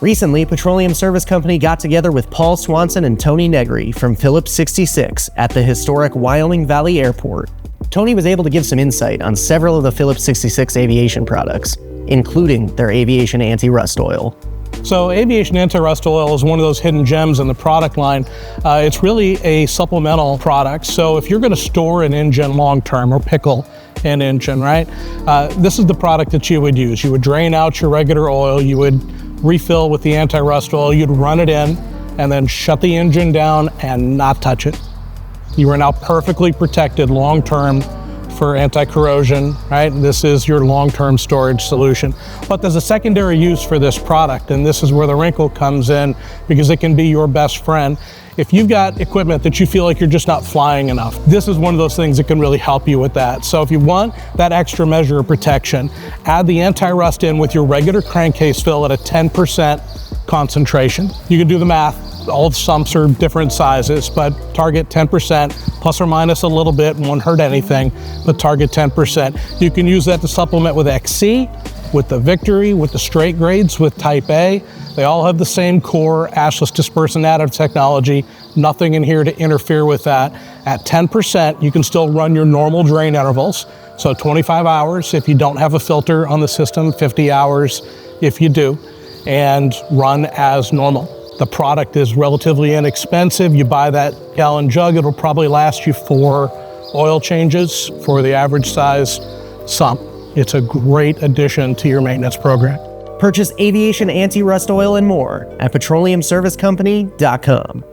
Recently, Petroleum Service Company got together with Paul Swanson and Tony Negri from Phillips 66 at the historic Wyoming Valley Airport. Tony was able to give some insight on several of the Phillips 66 aviation products, including their Aviation Anti-Rust Oil. So Aviation Anti-Rust Oil is one of those hidden gems in the product line. It's really a supplemental product. So if you're going to store an engine long-term or pickle an engine, right? This is the product that you would use. You would drain out your regular oil, you would refill with the anti-rust oil, you'd run it in, and then shut the engine down and not touch it. You are now perfectly protected long-term for anti-corrosion, right? This is your long-term storage solution. But there's a secondary use for this product, and this is where the wrinkle comes in, because it can be your best friend. If you've got equipment that you feel like you're just not flying enough, this is one of those things that can really help you with that. So if you want that extra measure of protection, add the anti-rust in with your regular crankcase fill at a 10% concentration. You can do the math. All the sumps are different sizes, but target 10%, plus or minus a little bit, won't hurt anything, but target 10%. You can use that to supplement with XC, with the Victory, with the straight grades, with Type A. They all have the same core ashless dispersant additive technology. Nothing in here to interfere with that. At 10%, you can still run your normal drain intervals. So 25 hours if you don't have a filter on the system, 50 hours if you do, and run as normal. The product is relatively inexpensive. You buy that gallon jug, it'll probably last you 4 oil changes for the average size sump. It's a great addition to your maintenance program. Purchase Aviation Anti-Rust Oil and more at petroleumservicecompany.com.